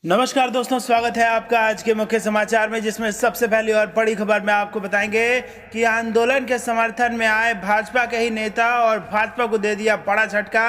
नमस्कार दोस्तों, स्वागत है आपका आज के मुख्य समाचार में, जिसमें सबसे पहली और बड़ी खबर में आपको बताएंगे कि आंदोलन के समर्थन में आए भाजपा के ही नेता और भाजपा को दे दिया बड़ा झटका।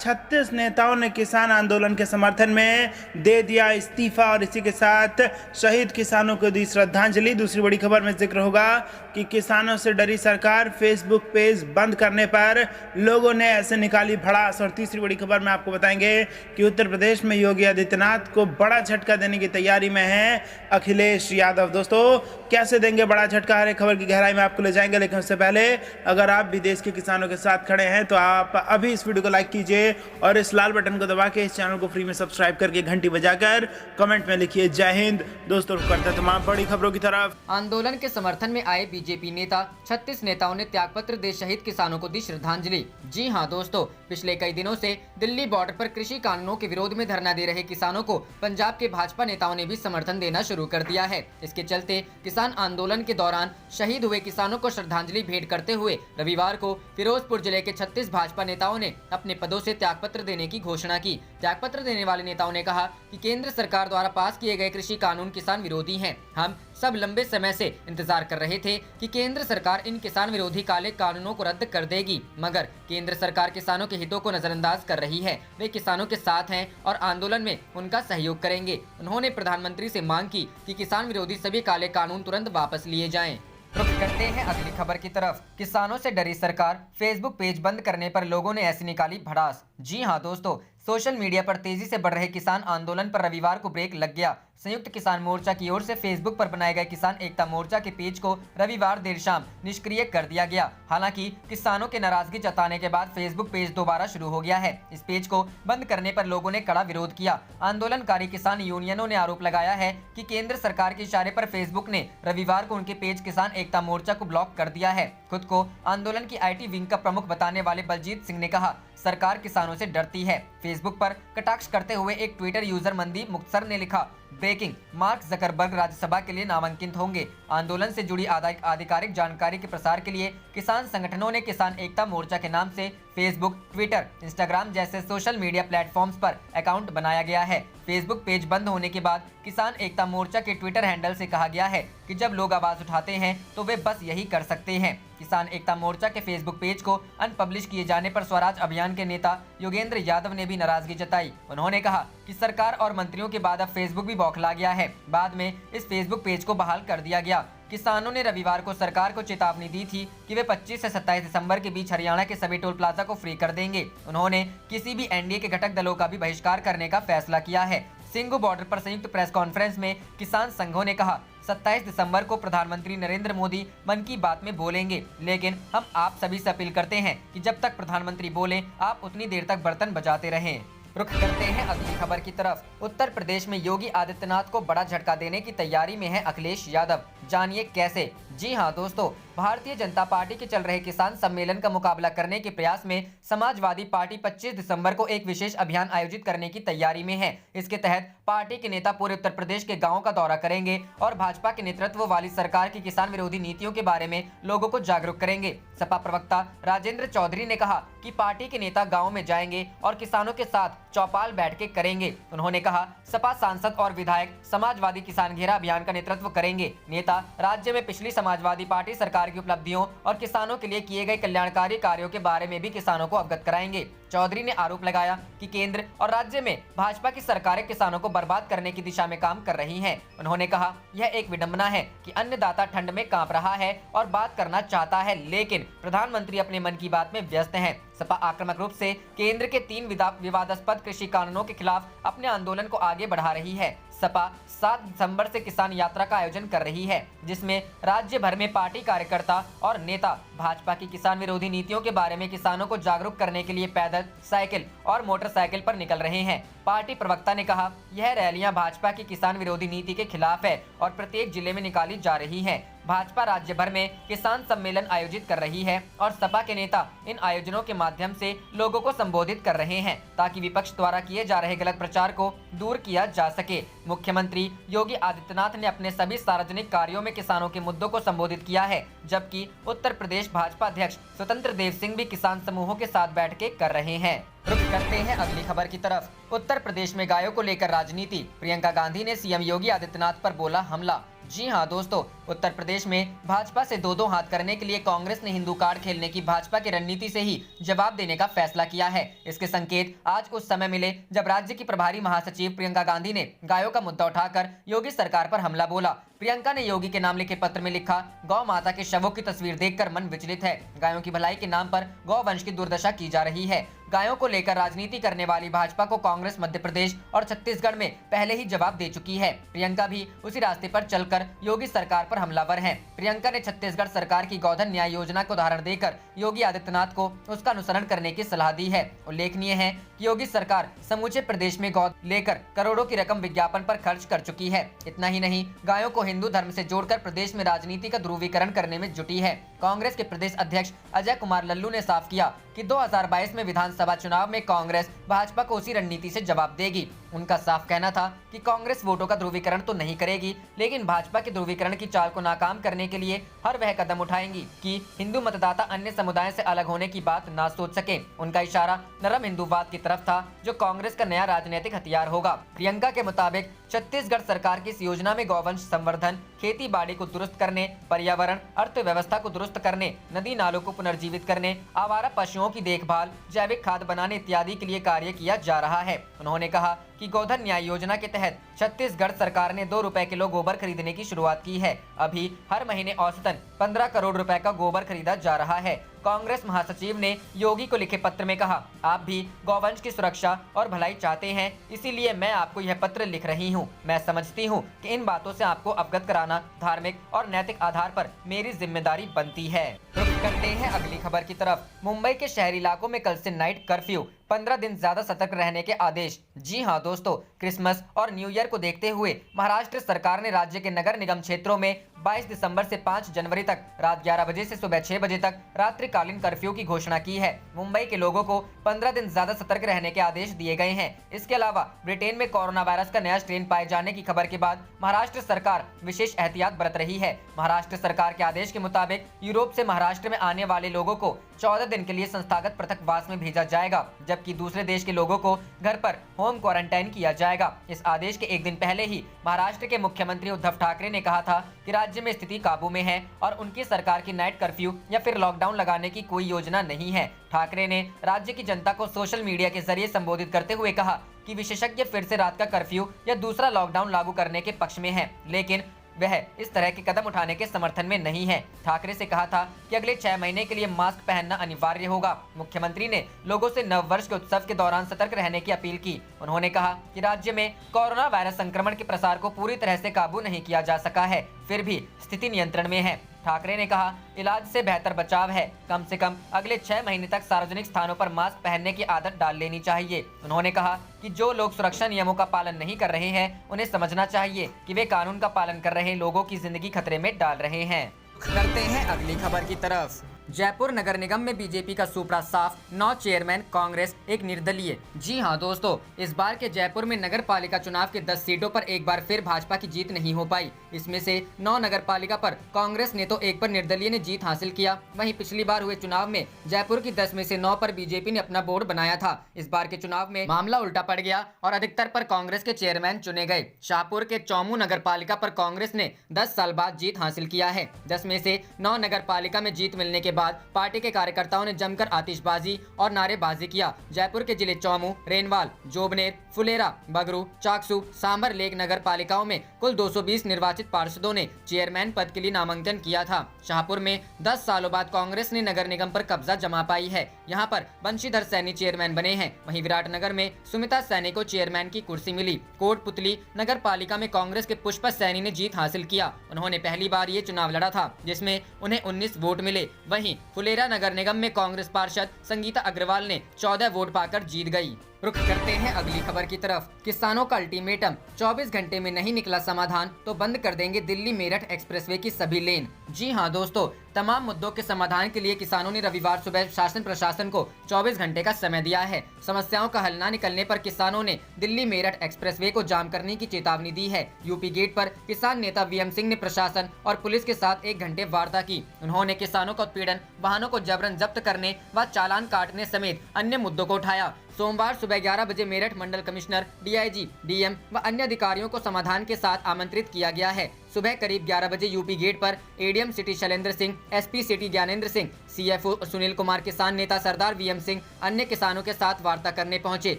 36 नेताओं ने किसान आंदोलन के समर्थन में दे दिया इस्तीफा और इसी के साथ शहीद किसानों को दी श्रद्धांजलि। दूसरी बड़ी खबर में जिक्र होगा कि किसानों से डरी सरकार, फेसबुक पेज बंद करने पर लोगों ने ऐसे निकाली भड़ास। और तीसरी बड़ी खबर में आपको बताएंगे कि उत्तर प्रदेश में योगी आदित्यनाथ को बड़ा झटका देने की तैयारी में है अखिलेश यादव। दोस्तों, कैसे देंगे बड़ा झटका, हर एक खबर की गहराई में आपको ले जाएंगे। लेकिन उससे पहले अगर आप भी देश के किसानों के साथ खड़े हैं तो आप अभी इस वीडियो को लाइक कीजिए और इस लाल बटन को दबा के इस चैनल को फ्री में सब्सक्राइब करके घंटी बजाकर कमेंट में लिखिए जय हिंद। दोस्तों, करते हैं तमाम बड़ी खबरों की तरफ। आंदोलन के समर्थन में आए बीजेपी नेता 36 नेताओं ने त्यागपत्र दे शहीद किसानों को दी श्रद्धांजलि। जी हां दोस्तों, पिछले कई दिनों से दिल्ली बॉर्डर पर कृषि कानूनों के विरोध में धरना दे रहे किसानों को पंजाब के भाजपा नेताओं ने भी समर्थन देना शुरू कर दिया है। इसके चलते किसान आंदोलन के दौरान शहीद हुए किसानों को श्रद्धांजलि भेंट करते हुए रविवार को फिरोजपुर जिले के 36 भाजपा नेताओं ने अपने पदों से त्यागपत्र देने की घोषणा की। त्यागपत्र देने वाले नेताओं ने कहा कि केंद्र सरकार द्वारा पास किए गए कृषि कानून किसान विरोधी हैं। हम सब लंबे समय से इंतजार कर रहे थे कि केंद्र सरकार इन किसान विरोधी काले कानूनों को रद्द कर देगी, मगर केंद्र सरकार किसानों के हितों को नजरअंदाज कर रही है। वे किसानों के साथ हैं और आंदोलन में उनका सहयोग करेंगे। उन्होंने प्रधानमंत्री से मांग की कि किसान विरोधी सभी काले कानून तुरंत वापस लिए जाएं। रुख करते हैं अगली खबर की तरफ। किसानों से डरी सरकार, फेसबुक पेज बंद करने पर लोगों ने ऐसी निकाली भड़ास। जी हां दोस्तों, सोशल मीडिया पर तेजी से बढ़ रहे किसान आंदोलन पर रविवार को ब्रेक लग गया। संयुक्त किसान मोर्चा की ओर से फेसबुक पर बनाए गए किसान एकता मोर्चा के पेज को रविवार देर शाम निष्क्रिय कर दिया गया। हालांकि किसानों के नाराजगी जताने के बाद फेसबुक पेज दोबारा शुरू हो गया है। इस पेज को बंद करने पर लोगों ने कड़ा विरोध किया। आंदोलनकारी किसान यूनियनों ने आरोप लगाया है कि केंद्र सरकार के इशारे पर फेसबुक ने रविवार को उनके पेज किसान एकता मोर्चा को ब्लॉक कर दिया है। खुद को आंदोलन की IT विंग का प्रमुख बताने वाले बलजीत सिंह ने कहा, सरकार किसानों से डरती है। फेसबुक पर कटाक्ष करते हुए एक ट्विटर यूजर मनदीप मुक्तसर ने लिखा, ब्रेकिंग, मार्क जकरबर्ग राज्यसभा के लिए नामांकित होंगे। आंदोलन से जुड़ी आधिकारिक जानकारी के प्रसार के लिए किसान संगठनों ने किसान एकता मोर्चा के नाम से फेसबुक, ट्विटर, इंस्टाग्राम जैसे सोशल मीडिया प्लेटफॉर्म्स पर अकाउंट बनाया गया है। फेसबुक पेज बंद होने के बाद किसान एकता मोर्चा के ट्विटर हैंडल से कहा गया है कि जब लोग आवाज उठाते हैं तो वे बस यही कर सकते हैं। किसान एकता मोर्चा के फेसबुक पेज को अनपब्लिश किए जाने पर स्वराज अभियान के नेता योगेंद्र यादव ने भी नाराजगी जताई। उन्होंने कहा कि सरकार और मंत्रियों के बाद अब फेसबुक भी बौखला गया है। बाद में इस फेसबुक पेज को बहाल कर दिया गया। किसानों ने रविवार को सरकार को चेतावनी दी थी कि वे 25 से 27 दिसंबर के बीच हरियाणा के सभी टोल प्लाजा को फ्री कर देंगे। उन्होंने किसी भी NDA के घटक दलों का भी बहिष्कार करने का फैसला किया है। सिंघू बॉर्डर पर संयुक्त प्रेस कॉन्फ्रेंस में किसान संघों ने कहा, 27 दिसंबर को प्रधानमंत्री नरेंद्र मोदी मन की बात में बोलेंगे, लेकिन हम आप सभी से अपील करते हैं कि जब तक प्रधानमंत्री बोले आप उतनी देर तक बर्तन बजाते रहें। रुख करते हैं अगली खबर की तरफ। उत्तर प्रदेश में योगी आदित्यनाथ को बड़ा झटका देने की तैयारी में है अखिलेश यादव। जानिए कैसे। जी हां दोस्तों, भारतीय जनता पार्टी के चल रहे किसान सम्मेलन का मुकाबला करने के प्रयास में समाजवादी पार्टी 25 दिसंबर को एक विशेष अभियान आयोजित करने की तैयारी में है। इसके तहत पार्टी के नेता पूरे उत्तर प्रदेश के गांवों का दौरा करेंगे और भाजपा के नेतृत्व वाली सरकार की किसान विरोधी नीतियों के बारे में लोगों को जागरूक करेंगे। सपा प्रवक्ता राजेंद्र चौधरी ने कहा कि पार्टी के नेता गाँव में जाएंगे और किसानों के साथ चौपाल बैठ के करेंगे। उन्होंने कहा, सपा सांसद और विधायक समाजवादी किसान घेरा अभियान का नेतृत्व करेंगे। नेता राज्य में पिछली समाजवादी पार्टी सरकार की उपलब्धियों और किसानों के लिए किए गए कल्याणकारी कार्यों के बारे में भी किसानों को अवगत कराएंगे। चौधरी ने आरोप लगाया कि केंद्र और राज्य में भाजपा की सरकारें किसानों को बर्बाद करने की दिशा में काम कर रही हैं। उन्होंने कहा, यह एक विडंबना है कि अन्नदाता ठंड में कांप रहा है और बात करना चाहता है, लेकिन प्रधानमंत्री अपने मन की बात में व्यस्त हैं। सपा आक्रामक रूप से केंद्र के 3 विवादास्पद कृषि कानूनों के खिलाफ अपने आंदोलन को आगे बढ़ा रही है। सपा 7 दिसंबर से किसान यात्रा का आयोजन कर रही है, जिसमें राज्य भर में पार्टी कार्यकर्ता और नेता भाजपा की किसान विरोधी नीतियों के बारे में किसानों को जागरूक करने के लिए पैदल, साइकिल और मोटरसाइकिल पर निकल रहे हैं। पार्टी प्रवक्ता ने कहा, यह रैलियां भाजपा की किसान विरोधी नीति के खिलाफ है और प्रत्येक जिले में निकाली जा रही हैं। भाजपा राज्य भर में किसान सम्मेलन आयोजित कर रही है और सपा के नेता इन आयोजनों के माध्यम से लोगों को संबोधित कर रहे हैं ताकि विपक्ष द्वारा किए जा रहे गलत प्रचार को दूर किया जा सके। मुख्यमंत्री योगी आदित्यनाथ ने अपने सभी सार्वजनिक कार्यों में किसानों के मुद्दों को संबोधित किया है, जबकि उत्तर प्रदेश भाजपा अध्यक्ष स्वतंत्र देव सिंह भी किसान समूहों के साथ बैठकें कर रहे हैं। रुक करते हैं अगली खबर की तरफ। उत्तर प्रदेश में गायों को लेकर राजनीति, प्रियंका गांधी ने सीएम योगी आदित्यनाथ पर बोला हमला। जी हां दोस्तों, उत्तर प्रदेश में भाजपा से दो हाथ करने के लिए कांग्रेस ने हिंदू कार्ड खेलने की भाजपा की रणनीति से ही जवाब देने का फैसला किया है। इसके संकेत आज उस समय मिले जब राज्य की प्रभारी महासचिव प्रियंका गांधी ने गायों का मुद्दा उठाकर योगी सरकार पर हमला बोला। प्रियंका ने योगी के नाम लिखे पत्र में लिखा, गौ माता के शवों की तस्वीर देखकर मन विचलित है। गायों की भलाई के नाम पर गौ वंश की दुर्दशा की जा रही है। गायों को लेकर राजनीति करने वाली भाजपा को कांग्रेस मध्य प्रदेश और छत्तीसगढ़ में पहले ही जवाब दे चुकी है। प्रियंका भी उसी रास्ते पर चलकर योगी सरकार पर हमलावर हैं। प्रियंका ने छत्तीसगढ़ सरकार की गोधन न्याय योजना को उदाहरण देकर योगी आदित्यनाथ को उसका अनुसरण करने की सलाह दी है। उल्लेखनीय है कि योगी सरकार समूचे प्रदेश में गौ लेकर करोड़ों की रकम विज्ञापन पर खर्च कर चुकी है। इतना ही नहीं, गायों को हिंदू धर्म से जोड़कर प्रदेश में राजनीति का ध्रुवीकरण करने में जुटी है। कांग्रेस के प्रदेश अध्यक्ष अजय कुमार लल्लू ने साफ किया कि 2022 में विधानसभा चुनाव में कांग्रेस भाजपा को उसी रणनीति से जवाब देगी। उनका साफ कहना था कि कांग्रेस वोटों का ध्रुवीकरण तो नहीं करेगी, लेकिन भाजपा के ध्रुवीकरण की चाल को नाकाम करने के लिए हर वह कदम उठाएंगी कि हिंदू मतदाता अन्य समुदाय से अलग होने की बात ना सोच सके। उनका इशारा नरम हिंदूवाद की तरफ था, जो कांग्रेस का नया राजनीतिक हथियार होगा। प्रियंका के मुताबिक छत्तीसगढ़ सरकार की इस योजना में गौवंश संवर्धन, खेती बाड़ी को दुरुस्त करने, पर्यावरण अर्थव्यवस्था को दुरुस्त करने, नदी नालों को पुनर्जीवित करने, आवारा पशुओं की देखभाल, जैविक खाद बनाने इत्यादि के लिए कार्य किया जा रहा है। उन्होंने कहा कि गोधन न्याय योजना के तहत छत्तीसगढ़ सरकार ने 2 रुपए किलो गोबर खरीदने की शुरुआत की है। अभी हर महीने औसतन 15 करोड़ रुपए का गोबर खरीदा जा रहा है। कांग्रेस महासचिव ने योगी को लिखे पत्र में कहा, आप भी गौवंश की सुरक्षा और भलाई चाहते हैं, इसीलिए मैं आपको यह पत्र लिख रही हूं। मैं समझती हूं कि इन बातों से आपको अवगत कराना धार्मिक और नैतिक आधार पर मेरी जिम्मेदारी बनती है। रुक करते हैं अगली खबर की तरफ। मुंबई के शहरी इलाकों में कल से नाइट कर्फ्यू, 15 दिन ज्यादा सतर्क रहने के आदेश। जी हां दोस्तों, क्रिसमस और न्यू ईयर को देखते हुए महाराष्ट्र सरकार ने राज्य के नगर निगम क्षेत्रों में 22 दिसंबर से 5 जनवरी तक रात 11 बजे से सुबह 6 बजे तक रात्रिकालीन कर्फ्यू की घोषणा की है। मुंबई के लोगों को 15 दिन ज्यादा सतर्क रहने के आदेश दिए गए हैं। इसके अलावा ब्रिटेन में कोरोना वायरस का नया स्ट्रेन पाए जाने की खबर के बाद महाराष्ट्र सरकार विशेष एहतियात बरत रही है। महाराष्ट्र सरकार के आदेश के मुताबिक यूरोप से महाराष्ट्र में आने वाले लोगों को 14 दिन के लिए संस्थागत पृथकवास में भेजा जाएगा, जबकि दूसरे देश के लोगों को घर पर होम क्वारंटाइन किया जाएगा। इस आदेश के एक दिन पहले ही महाराष्ट्र के मुख्यमंत्री उद्धव ठाकरे ने कहा था कि राज्य में स्थिति काबू में है और उनकी सरकार की नाइट कर्फ्यू या फिर लॉकडाउन लगाने की कोई योजना नहीं है। ठाकरे ने राज्य की जनता को सोशल मीडिया के जरिए संबोधित करते हुए कहा कि विशेषज्ञ फिर से रात का कर्फ्यू या दूसरा लॉकडाउन लागू करने के पक्ष में है, लेकिन वह इस तरह के कदम उठाने के समर्थन में नहीं है। ठाकरे से कहा था कि अगले 6 महीने के लिए मास्क पहनना अनिवार्य होगा। मुख्यमंत्री ने लोगों से नव वर्ष के उत्सव के दौरान सतर्क रहने की अपील की। उन्होंने कहा कि राज्य में कोरोना वायरस संक्रमण के प्रसार को पूरी तरह से काबू नहीं किया जा सका है, फिर भी स्थिति नियंत्रण में है। ठाकरे ने कहा, इलाज से बेहतर बचाव है। कम से कम अगले 6 महीने तक सार्वजनिक स्थानों पर मास्क पहनने की आदत डाल लेनी चाहिए। उन्होंने कहा कि जो लोग सुरक्षा नियमों का पालन नहीं कर रहे हैं, उन्हें समझना चाहिए कि वे कानून का पालन कर रहे लोगों की जिंदगी खतरे में डाल रहे हैं। करते हैं अगली खबर की तरफ। जयपुर नगर निगम में बीजेपी का सुपड़ा साफ, 9 चेयरमैन कांग्रेस, एक निर्दलीय। जी हां दोस्तों, इस बार के जयपुर में नगर पालिका चुनाव के 10 सीटों पर एक बार फिर भाजपा की जीत नहीं हो पाई। इसमें से 9 नगर पालिका पर कांग्रेस ने तो एक पर निर्दलीय ने जीत हासिल किया। वहीं पिछली बार हुए चुनाव में जयपुर की 10 में से 9 पर बीजेपी ने अपना बोर्ड बनाया था। इस बार के चुनाव में मामला उल्टा पड़ गया और अधिकतर पर कांग्रेस के चेयरमैन चुने गए। शाहपुर के चौमू नगर पालिका पर कांग्रेस ने 10 साल बाद जीत हासिल किया है। 10 में से 9 नगर पालिका में जीत मिलने के बाद पार्टी के कार्यकर्ताओं ने जमकर आतिशबाजी और नारेबाजी किया। जयपुर के जिले चौमू, रेनवाल, जोबनेर, फुलेरा, बगरू, चाकसू, सांबर लेक नगर पालिकाओं में कुल 220 निर्वाचित पार्षदों ने चेयरमैन पद के लिए नामांकन किया था। शाहपुर में 10 सालों बाद कांग्रेस ने नगर निगम पर कब्जा जमा पाई है। यहाँ पर बंशीधर सैनी चेयरमैन बने हैं। वहीं विराटनगर में सुमिता सैनी को चेयरमैन की कुर्सी मिली। कोटपुतली नगर पालिका में कांग्रेस के पुष्पा सैनी ने जीत हासिल किया। उन्होंने पहली बार ये चुनाव लड़ा था, जिसमें उन्हें 19 वोट मिले। वहीं फुलेरा नगर निगम में कांग्रेस पार्षद संगीता अग्रवाल ने 14 वोट पाकर जीत गई। रुख करते हैं अगली खबर की तरफ। किसानों का अल्टीमेटम, 24 घंटे में नहीं निकला समाधान तो बंद कर देंगे दिल्ली मेरठ एक्सप्रेसवे की सभी लेन। जी हां दोस्तों, तमाम मुद्दों के समाधान के लिए किसानों ने रविवार सुबह शासन प्रशासन को 24 घंटे का समय दिया है। समस्याओं का हल न निकलने पर किसानों ने दिल्ली मेरठ एक्सप्रेसवे को जाम करने की चेतावनी दी है। यूपी गेट पर किसान नेता वीएम सिंह ने प्रशासन और पुलिस के साथ 1 घंटे वार्ता की। उन्होंने किसानों का उत्पीड़न, वाहनों को जबरन जब्त करने व चालान काटने समेत अन्य मुद्दों को उठाया। सोमवार सुबह 11 बजे मेरठ मंडल कमिश्नर, डीआईजी, डीएम व अन्य अधिकारियों को समाधान के साथ आमंत्रित किया गया है। सुबह करीब 11 बजे यूपी गेट पर ADM city Shailendra Singh, SP city Gyanendra Singh, CFO Sunil Kumar, किसान नेता सरदार वीएम सिंह अन्य किसानों के साथ वार्ता करने पहुंचे।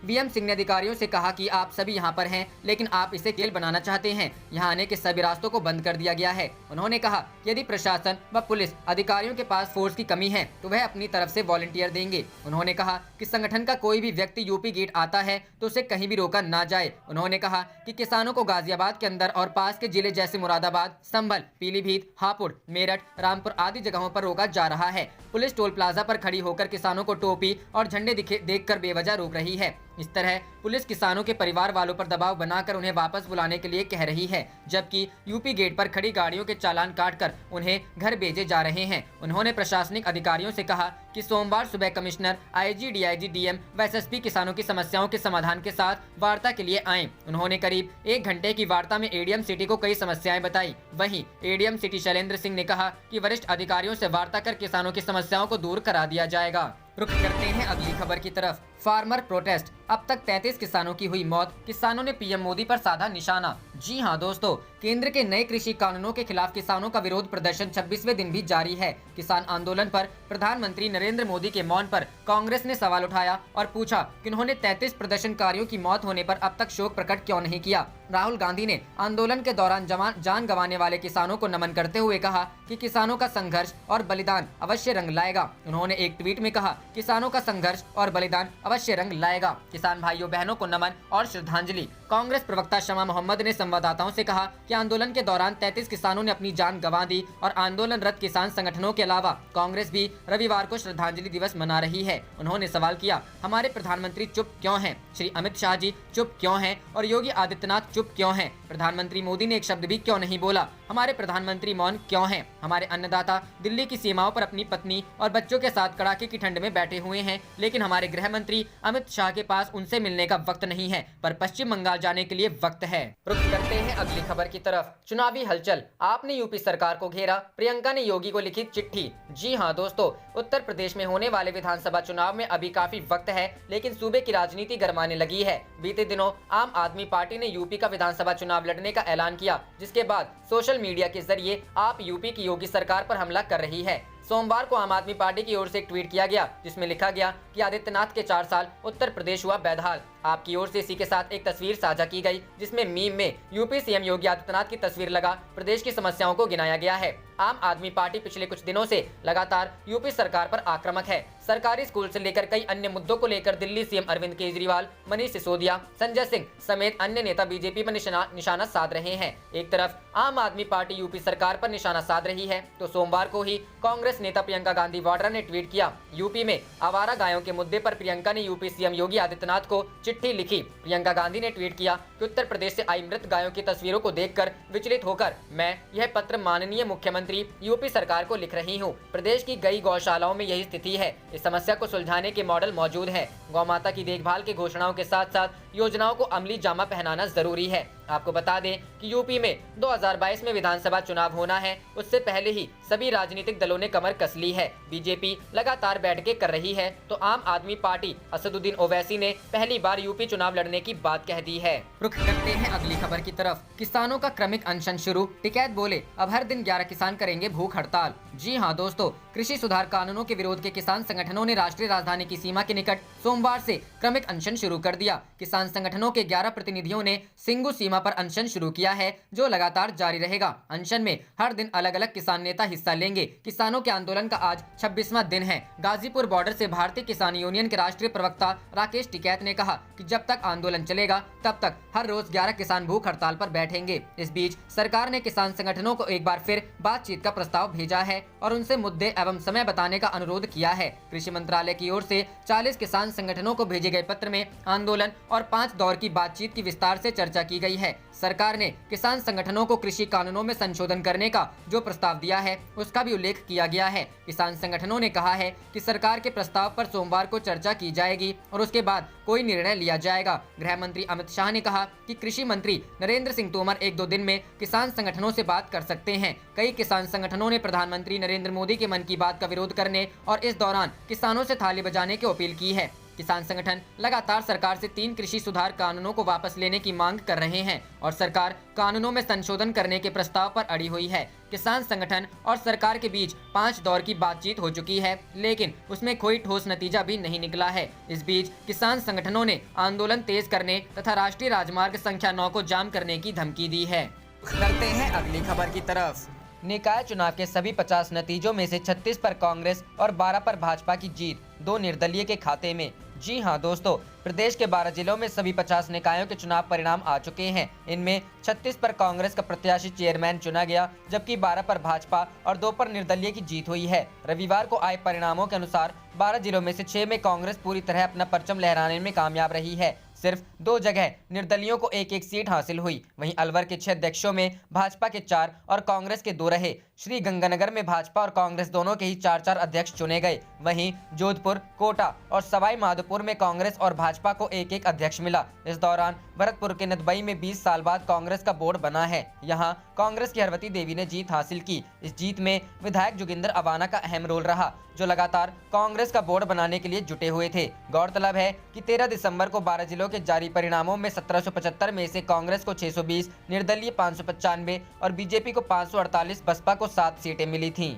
वीएम सिंह ने अधिकारियों से कहा कि आप सभी यहां पर हैं, लेकिन आप इसे खेल बनाना चाहते हैं। यहां आने के सभी रास्तों को बंद कर दिया गया है। उन्होंने कहा कि यदि प्रशासन व पुलिस अधिकारियों के पास फोर्स की कमी है तो वह अपनी तरफ से वॉलंटियर देंगे। उन्होंने कहा कि संगठन का कोई भी व्यक्ति यूपी गेट आता है तो उसे कहीं भी रोका ना जाए। उन्होंने कहा कि किसानों को गाजियाबाद के अंदर और पास के जिले जैसे मुरादाबाद, संभल, पीलीभीत, हापुड़, मेरठ, रामपुर आदि जगहों पर रोका जा रहा है। पुलिस टोल प्लाजा पर खड़ी होकर किसानों को टोपी और झंडे देखकर बेवजह रोक रही है। इस तरह पुलिस किसानों के परिवार वालों पर दबाव बनाकर उन्हें वापस बुलाने के लिए कह रही है, जबकि यूपी गेट पर खड़ी गाड़ियों के चालान काटकर उन्हें घर भेजे जा रहे हैं। उन्होंने प्रशासनिक अधिकारियों से कहा कि सोमवार सुबह कमिश्नर, आईजी, डीआईजी, डीएम व एसएसपी किसानों की समस्याओं के समाधान के साथ वार्ता के लिए आए। उन्होंने करीब 1 घंटे की वार्ता में एडीएम सिटी को कई समस्याएं बताई। वहीं एडीएम सिटी शैलेंद्र सिंह ने कहा कि वरिष्ठ अधिकारियों से वार्ता कर किसानों की समस्याओं को दूर करा दिया जाएगा। रुख करते हैं अगली खबर की तरफ। फार्मर प्रोटेस्ट, अब तक 33 किसानों की हुई मौत, किसानों ने पीएम मोदी पर साधा निशाना। जी हां दोस्तों, केंद्र के नए कृषि कानूनों के खिलाफ किसानों का विरोध प्रदर्शन 26वें दिन भी जारी है। किसान आंदोलन पर प्रधानमंत्री नरेंद्र मोदी के मौन पर कांग्रेस ने सवाल उठाया और पूछा कि उन्होंने 33 प्रदर्शनकारियों की मौत होने पर अब तक शोक प्रकट क्यों नहीं किया। राहुल गांधी ने आंदोलन के दौरान जान गंवाने वाले किसानों को नमन करते हुए कहा कि किसानों का संघर्ष और बलिदान अवश्य रंग लाएगा। उन्होंने एक ट्वीट में कहा, किसानों का संघर्ष और बलिदान अवश्य रंग लाएगा। किसान भाइयों बहनों को नमन और श्रद्धांजलि। कांग्रेस प्रवक्ता शमा मोहम्मद ने संवाददाताओं से कहा कि आंदोलन के दौरान 33 किसानों ने अपनी जान गंवा दी और आंदोलनरत किसान संगठनों के अलावा कांग्रेस भी रविवार को श्रद्धांजलि दिवस मना रही है। उन्होंने सवाल किया, हमारे प्रधानमंत्री चुप क्यों हैं? श्री अमित शाह जी चुप क्यों हैं? और योगी आदित्यनाथ चुप क्यों हैं? प्रधानमंत्री मोदी ने एक शब्द भी क्यों नहीं बोला? हमारे प्रधानमंत्री मौन क्यों हैं? हमारे अन्नदाता दिल्ली की सीमाओं पर अपनी पत्नी और बच्चों के साथ कड़ाके की ठंड में बैठे हुए हैं, लेकिन हमारे गृह मंत्री अमित शाह के पास उनसे मिलने का वक्त नहीं है, पर पश्चिम बंगाल जाने के लिए वक्त है। रुख करते हैं अगली खबर की तरफ। चुनावी हलचल, आपने यूपी सरकार को घेरा, प्रियंका ने योगी को लिखी चिट्ठी। जी हां दोस्तों, उत्तर प्रदेश में होने वाले विधानसभा चुनाव में अभी काफी वक्त है, लेकिन सूबे की राजनीति गरमाने लगी है। बीते दिनों आम आदमी पार्टी ने यूपी का विधानसभा चुनाव लड़ने का ऐलान किया, जिसके बाद सोशल मीडिया के जरिए आप यूपी की योगी सरकार पर हमला कर रही है। सोमवार को आम आदमी पार्टी की ओर से एक ट्वीट किया गया, जिसमें लिखा गया कि आदित्यनाथ के 4 साल, उत्तर प्रदेश हुआ बेदहाल। आपकी ओर से इसी के साथ एक तस्वीर साझा की गई, जिसमें मीम में यूपी सीएम योगी आदित्यनाथ की तस्वीर लगा प्रदेश की समस्याओं को गिनाया गया है। आम आदमी पार्टी पिछले कुछ दिनों से लगातार यूपी सरकार पर आक्रामक है। सरकारी स्कूल से लेकर कई अन्य मुद्दों को लेकर दिल्ली सीएम अरविंद केजरीवाल, मनीष सिसोदिया, संजय सिंह समेत अन्य नेता बीजेपी पर निशाना साध रहे हैं। एक तरफ आम आदमी पार्टी यूपी सरकार पर निशाना साध रही है, तो सोमवार को ही कांग्रेस नेता प्रियंका गांधी वाड्रा ने ट्वीट किया, यूपी में आवारा गायों के मुद्दे पर प्रियंका ने यूपी सीएम योगी आदित्यनाथ को चिट्ठी लिखी। प्रियंका गांधी ने ट्वीट किया कि उत्तर प्रदेश से आई मृत गायों की तस्वीरों को देखकर विचलित होकर मैं यह पत्र माननीय मुख्यमंत्री यूपी सरकार को लिख रही हूं। प्रदेश की कई गौशालाओं में यही स्थिति है। इस समस्या को सुलझाने के मॉडल मौजूद है। गौ माता की देखभाल की घोषणाओं के साथ साथ योजनाओं को अमली जामा पहनाना जरूरी है। आपको बता दें कि यूपी में 2022 में विधानसभा चुनाव होना है, उससे पहले ही सभी राजनीतिक दलों ने कमर कस ली है। बीजेपी लगातार बैठकें कर रही है, तो आम आदमी पार्टी असदुद्दीन ओवैसी ने पहली बार यूपी चुनाव लड़ने की बात कह दी है। रुख करते हैं अगली खबर की तरफ। किसानों का क्रमिक अनशन शुरू, टिकैत बोले अब हर दिन 11 किसान करेंगे भूख हड़ताल। जी हां दोस्तों, कृषि सुधार कानूनों के विरोध के किसान संगठनों ने राष्ट्रीय राजधानी की सीमा के निकट सोमवार से क्रमिक अनशन शुरू कर दिया। किसान संगठनों के 11 प्रतिनिधियों ने सिंगू सीमा पर अनशन शुरू किया है, जो लगातार जारी रहेगा। अनशन में हर दिन अलग अलग किसान नेता हिस्सा लेंगे। किसानों के आंदोलन का आज 26वां दिन है। गाजीपुर बॉर्डर से भारतीय किसान यूनियन के राष्ट्रीय प्रवक्ता राकेश टिकैत ने कहा कि जब तक आंदोलन चलेगा तब तक हर रोज 11 किसान भूख हड़ताल पर बैठेंगे। इस बीच सरकार ने किसान संगठनों को एक बार फिर बातचीत का प्रस्ताव भेजा है और उनसे मुद्दे एवं एवं समय बताने का अनुरोध किया है। कृषि मंत्रालय की ओर से 40 किसान संगठनों को भेजे गए पत्र में आंदोलन और 5 दौर की बातचीत की विस्तार से चर्चा की गई है। सरकार ने किसान संगठनों को कृषि कानूनों में संशोधन करने का जो प्रस्ताव दिया है उसका भी उल्लेख किया गया है। किसान संगठनों ने कहा है कि सरकार के प्रस्ताव पर सोमवार को चर्चा की जाएगी और उसके बाद कोई निर्णय लिया जाएगा। गृह मंत्री अमित शाह ने कहा कि कृषि मंत्री नरेंद्र सिंह तोमर 1-2 दिन में किसान संगठनों से बात कर सकते हैं। कई किसान संगठनों ने प्रधानमंत्री नरेंद्र मोदी के मन की बात का विरोध करने और इस दौरान किसानों से थाली बजाने की अपील की है। किसान संगठन लगातार सरकार से 3 कृषि सुधार कानूनों को वापस लेने की मांग कर रहे हैं और सरकार कानूनों में संशोधन करने के प्रस्ताव पर अड़ी हुई है। किसान संगठन और सरकार के बीच 5 दौर की बातचीत हो चुकी है, लेकिन उसमें कोई ठोस नतीजा भी नहीं निकला है। इस बीच किसान संगठनों ने आंदोलन तेज करने तथा राष्ट्रीय राजमार्ग संख्या 9 को जाम करने की धमकी दी है। करते हैं अगली खबर की तरफ। निकाय चुनाव के सभी 50 नतीजों में से 36 पर कांग्रेस और 12 पर भाजपा की जीत, 2 निर्दलीय के खाते में। जी हां दोस्तों, प्रदेश के 12 जिलों में सभी 50 निकायों के चुनाव परिणाम आ चुके हैं। इनमें 36 पर कांग्रेस का प्रत्याशी चेयरमैन चुना गया, जबकि 12 पर भाजपा और 2 पर निर्दलीय की जीत हुई है। रविवार को आए परिणामों के अनुसार 12 जिलों में से 6 में कांग्रेस पूरी तरह अपना परचम लहराने में कामयाब रही है। सिर्फ 2 जगह निर्दलियों को 1-1 सीट हासिल हुई। वहीं अलवर के 6 अध्यक्षों में भाजपा के 4 और कांग्रेस के 2 रहे। श्री गंगानगर में भाजपा और कांग्रेस दोनों के ही 4-4 अध्यक्ष चुने गए। वहीं जोधपुर, कोटा और सवाई माधोपुर में कांग्रेस और भाजपा को 1-1 अध्यक्ष मिला। इस दौरान भरतपुर के नदबई में 20 साल बाद कांग्रेस का बोर्ड बना है। यहाँ कांग्रेस की हरवती देवी ने जीत हासिल की। इस जीत में विधायक जोगिंदर अवाना का अहम रोल रहा, जो लगातार कांग्रेस का बोर्ड बनाने के लिए जुटे हुए थे। गौरतलब है कि 13 दिसंबर को 12 जिलों के जारी परिणामों में 1775 में से कांग्रेस को 620, निर्दलीय 595 और बीजेपी को 548, बसपा को 7 सीटें मिली थीं।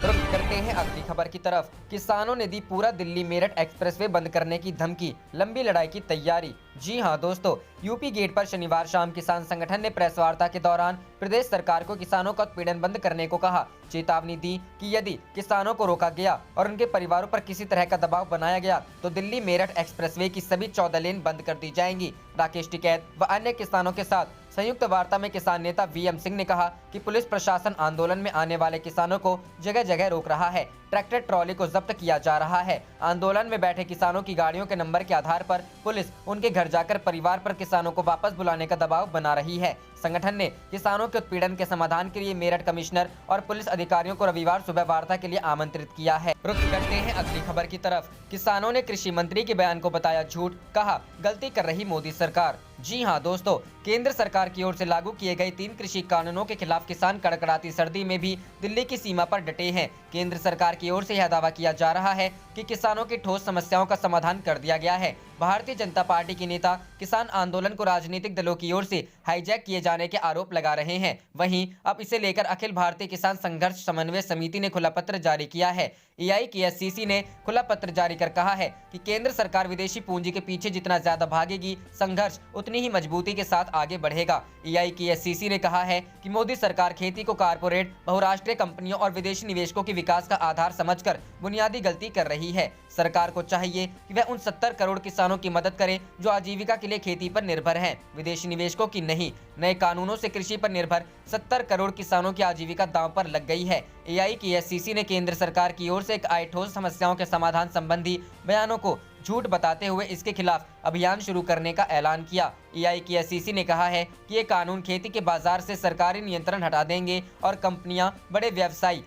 रुख करते हैं अगली खबर की तरफ। किसानों ने दी पूरा दिल्ली मेरठ एक्सप्रेसवे बंद करने की धमकी, लंबी लड़ाई की तैयारी। जी हां दोस्तों, यूपी गेट पर शनिवार शाम किसान संगठन ने प्रेस वार्ता के दौरान प्रदेश सरकार को किसानों का उत्पीड़न बंद करने को कहा। चेतावनी दी कि यदि किसानों को रोका गया और उनके परिवारों पर किसी तरह का दबाव बनाया गया तो दिल्ली मेरठ एक्सप्रेसवे की सभी 14 लेन बंद कर दी जाएंगी। राकेश टिकैत व अन्य किसानों के साथ संयुक्त वार्ता में किसान नेता वीएम सिंह ने कहा कि पुलिस प्रशासन आंदोलन में आने वाले किसानों को जगह जगह रोक रहा है। ट्रैक्टर ट्रॉली को जब्त किया जा रहा है। आंदोलन में बैठे किसानों की गाड़ियों के नंबर के आधार पर पुलिस उनके घर जाकर परिवार पर किसानों को वापस बुलाने का दबाव बना रही है। संगठन ने किसानों के उत्पीड़न के समाधान के लिए मेरठ कमिश्नर और पुलिस अधिकारियों को रविवार सुबह वार्ता के लिए आमंत्रित किया है। रुख करते हैं अगली खबर की तरफ। किसानों ने कृषि मंत्री के बयान को बताया झूठ, कहा गलती कर रही मोदी सरकार। जी हां दोस्तों, केंद्र सरकार की ओर से लागू किए गए 3 कृषि कानूनों के खिलाफ किसान कड़कड़ाती सर्दी में भी दिल्ली की सीमा पर डटे हैं। केंद्र सरकार की ओर से यह दावा किया जा रहा है कि किसानों की ठोस समस्याओं का समाधान कर दिया गया है। भारतीय जनता पार्टी के नेता किसान आंदोलन को राजनीतिक दलों की ओर से हाईजैक किए जाने के आरोप लगा रहे हैं। वहीं अब इसे लेकर अखिल भारतीय किसान संघर्ष समन्वय समिति ने खुला पत्र जारी किया है। AIKSCC ने खुला पत्र जारी कर कहा है कि केंद्र सरकार विदेशी पूंजी के पीछे जितना ज्यादा भागेगी, संघर्ष उतनी ही मजबूती के साथ आगे बढ़ेगा। AIKSCC ने कहा है कि मोदी सरकार खेती को कारपोरेट, बहुराष्ट्रीय कंपनियों और विदेशी निवेशकों के विकास का आधार समझकर बुनियादी गलती कर रही है। सरकार को चाहिए कि वह उन 70 करोड़ किसानों की मदद करे जो आजीविका के लिए खेती पर निर्भर हैं, विदेशी निवेशकों की नहीं। नए कानूनों से कृषि पर निर्भर 70 करोड़ किसानों की आजीविका दांव पर लग गई है। AIKSCC ने केंद्र सरकार की ओर से आए ठोस समस्याओं के समाधान संबंधी बयानों को झूठ बताते हुए इसके खिलाफ अभियान शुरू करने का ऐलान किया। AIKSCC ने कहा है कि ये कानून खेती के बाजार से सरकारी नियंत्रण हटा देंगे और कंपनियां, बड़े व्यवसायी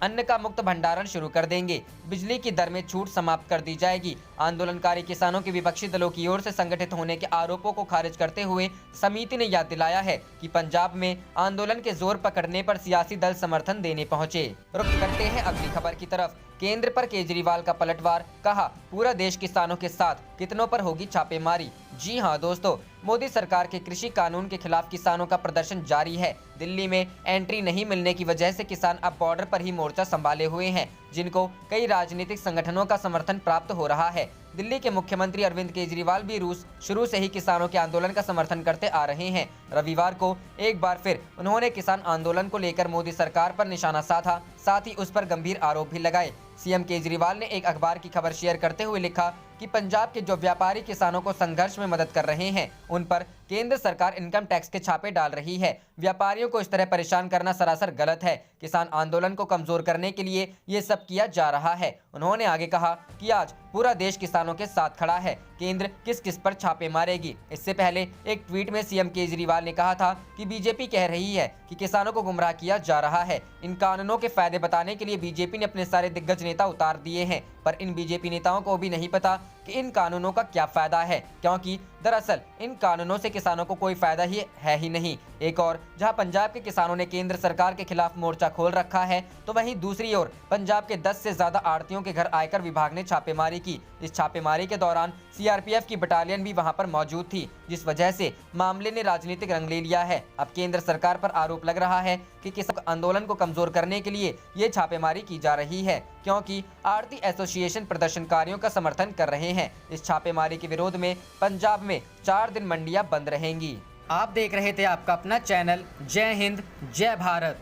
अन्न का मुक्त भंडारण शुरू कर देंगे। बिजली की दर में छूट समाप्त कर दी जाएगी। आंदोलनकारी किसानों के विपक्षी दलों की ओर से संगठित होने के आरोपों को खारिज करते हुए समिति ने याद दिलाया है कि पंजाब में आंदोलन के जोर पकड़ने पर सियासी दल समर्थन देने पहुंचे। रुख करते हैं अगली खबर की तरफ। केंद्र पर केजरीवाल का पलटवार, कहा पूरा देश किसानों के साथ, कितनों पर होगी छापेमारी। जी हां दोस्तों, मोदी सरकार के कृषि कानून के खिलाफ किसानों का प्रदर्शन जारी है। दिल्ली में एंट्री नहीं मिलने की वजह से किसान अब बॉर्डर पर ही मोर्चा संभाले हुए हैं, जिनको कई राजनीतिक संगठनों का समर्थन प्राप्त हो रहा है। दिल्ली के मुख्यमंत्री अरविंद केजरीवाल भी शुरू से ही किसानों के आंदोलन का समर्थन करते आ रहे हैं। रविवार को एक बार फिर उन्होंने किसान आंदोलन को लेकर मोदी सरकार पर निशाना साधा, साथ ही उस पर गंभीर आरोप भी लगाए। सीएम केजरीवाल ने एक अखबार की खबर शेयर करते हुए लिखा कि पंजाब के जो व्यापारी किसानों को संघर्ष में मदद कर रहे हैं, उन पर केंद्र सरकार इनकम टैक्स के छापे डाल रही है। व्यापारियों को इस तरह परेशान करना सरासर गलत है। किसान आंदोलन को कमजोर करने के लिए ये सब किया जा रहा है। उन्होंने आगे कहा कि आज पूरा देश किसानों के साथ खड़ा है। केंद्र किस किस पर छापे मारेगी। इससे पहले एक ट्वीट में सीएम केजरीवाल ने कहा था कि बीजेपी कह रही है कि किसानों को गुमराह किया जा रहा है। इन कानूनों के फायदे बताने के लिए बीजेपी ने अपने सारे दिग्गज नेता उतार दिए हैं, पर इन बीजेपी नेताओं को भी नहीं पता कि इन कानूनों का क्या फायदा है, क्योंकि दरअसल इन कानूनों से किसानों को कोई फायदा ही नहीं। एक और जहां पंजाब के किसानों ने केंद्र सरकार के खिलाफ मोर्चा खोल रखा है, तो वहीं दूसरी ओर पंजाब के 10 से ज्यादा आड़तियों के घर आयकर विभाग ने छापेमारी की। इस छापेमारी के दौरान सीआरपीएफ की बटालियन भी वहां पर मौजूद थी, जिस वजह से मामले ने राजनीतिक रंग ले लिया है। अब केंद्र सरकार पर आरोप लग रहा है कि किसान आंदोलन को कमजोर करने के लिए ये छापेमारी की जा रही है, क्योंकि आड़ती एसोसिएशन प्रदर्शनकारियों का समर्थन कर रहे हैं। इस छापेमारी के विरोध में पंजाब में 4 दिन मंडियां बंद रहेंगी। आप देख रहे थे आपका अपना चैनल जय हिंद जय भारत।